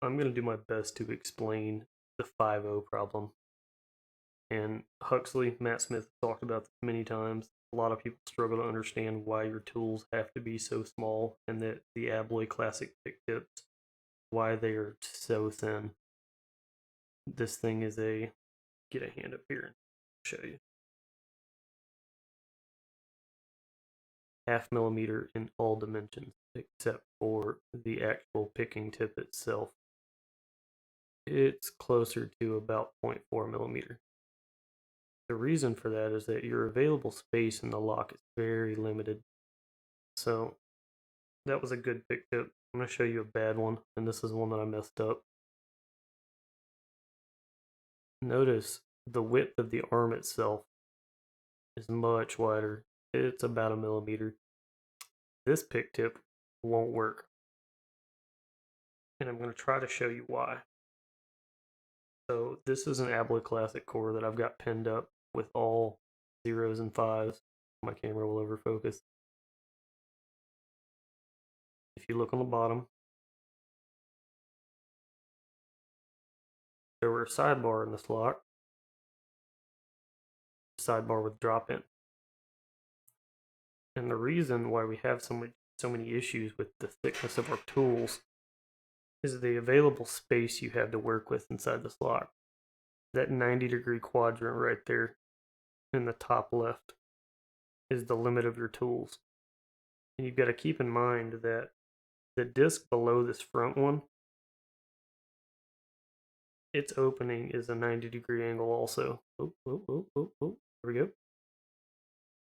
I'm going to do my best to explain the 5-0 problem. And Huxley, Matt Smith talked about this many times. A lot of people struggle to understand why your tools have to be so small and that the Abloy Classic pick tips, why they are so thin. This thing is get a hand up here and show you. 0.5 millimeter in all dimensions except for the actual picking tip itself. It's closer to about 0.4 millimeter. The reason for that is that your available space in the lock is very limited. So that was a good pick tip. I'm going to show you a bad one, and this is one that I messed up. Notice the width of the arm itself is much wider. It's about 1 millimeter. This pick tip won't work. And I'm going to try to show you why. So this is an Abloy Classic core that I've got pinned up with all 0s and 5s. My camera will overfocus. If you look on the bottom, there were a sidebar in this lock. Sidebar with drop in. And the reason why we have so many issues with the thickness of our tools is the available space you have to work with inside this lock. That 90-degree quadrant right there in the top left is the limit of your tools. And you've got to keep in mind that the disc below this front one, its opening is a 90-degree angle also. There we go.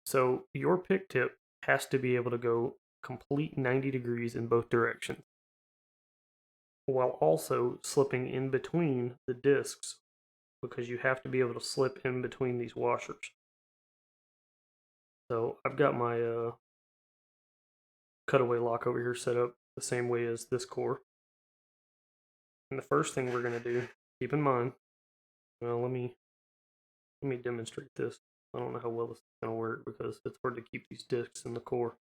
So your pick tip has to be able to go complete 90 degrees in both directions, while also slipping in between the discs, because you have to be able to slip in between these washers. So I've got my cutaway lock over here set up the same way as this core. And the first thing we're going to do, keep in mind, well, let me demonstrate this. I don't know how well this is going to work because it's hard to keep these discs in the core.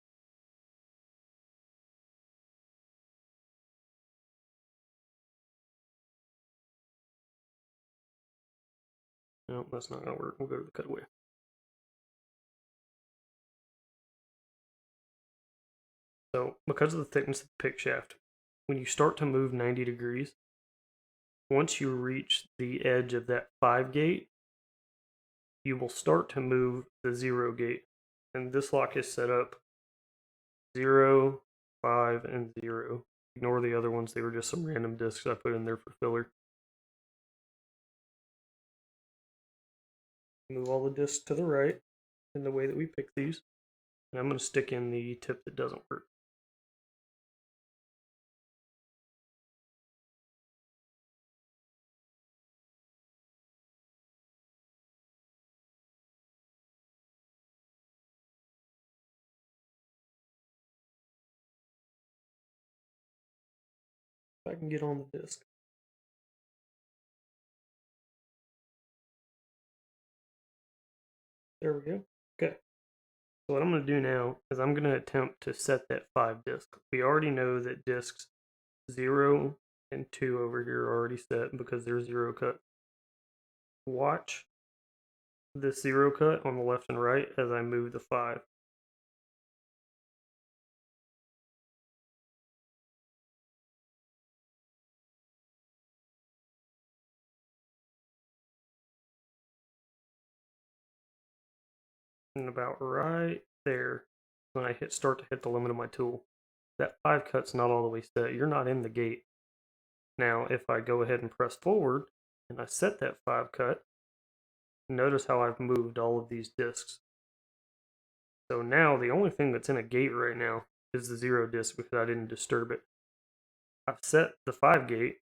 No, that's not going to work. We'll go to the cutaway. So because of the thickness of the pick shaft, when you start to move 90 degrees, once you reach the edge of that 5 gate, you will start to move the 0 gate. And this lock is set up 0, 5, and 0. Ignore the other ones, they were just some random discs I put in there for filler. Move all the discs to the right in the way that we pick these. And I'm going to stick in the tip that doesn't work. If I can get on the disc. There we go. Okay. So what I'm going to do now is I'm going to attempt to set that 5 disc. We already know that discs 0 and 2 over here are already set because they're 0 cut. Watch this 0 cut on the left and right as I move the 5. And about right there, when I start to hit the limit of my tool, that 5 cut's not all the way set. You're not in the gate. Now, if I go ahead and press forward and I set that 5 cut, notice how I've moved all of these discs. So now the only thing that's in a gate right now is the 0 disc because I didn't disturb it. I've set the 5 gate,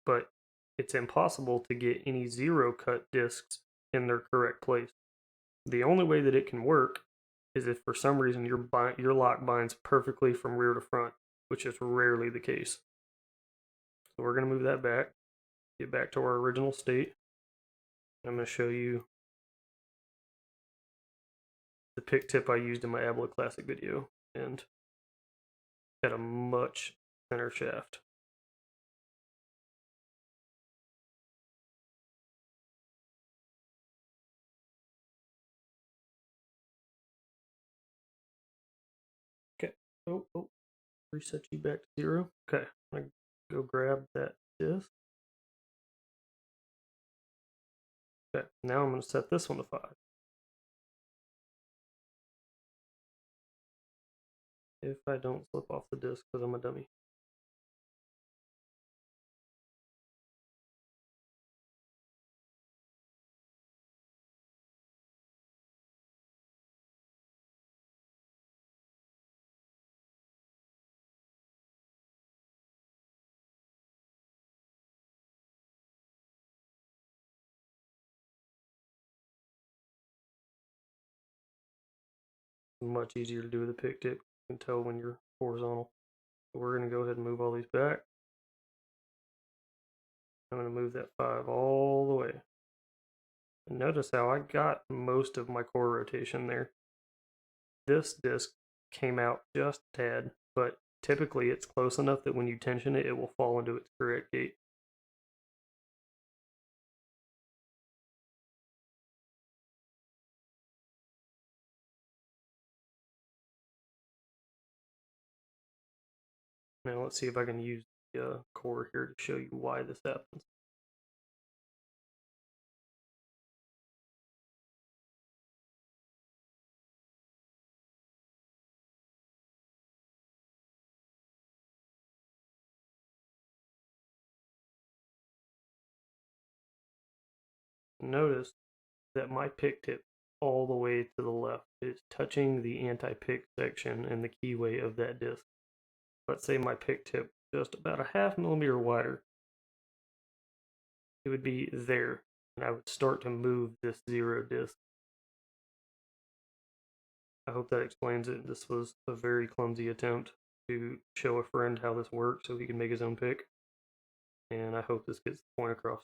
but it's impossible to get any 0 cut discs in their correct place. The only way that it can work is if for some reason your lock binds perfectly from rear to front, which is rarely the case. So we're going to move that back, get back to our original state. I'm going to show you the pick tip I used in my Abloy Classic video, and had a much thinner shaft. Oh, reset you back to 0. Okay, I'm gonna go grab that disc. Okay, now I'm gonna set this one to 5. If I don't slip off the disc because I'm a dummy. Much easier to do with a pick tip. You can tell when you're horizontal. So we're gonna go ahead and move all these back. I'm gonna move that 5 all the way. And notice how I got most of my core rotation there. This disc came out just a tad, but typically it's close enough that when you tension it, it will fall into its correct gate. Now let's see if I can use the core here to show you why this happens. Notice that my pick tip all the way to the left is touching the anti-pick section and the keyway of that disc. Let's say my pick tip just about a half millimeter wider. It would be there, and I would start to move this 0 disc. I hope that explains it. This was a very clumsy attempt to show a friend how this works so he can make his own pick, and I hope this gets the point across.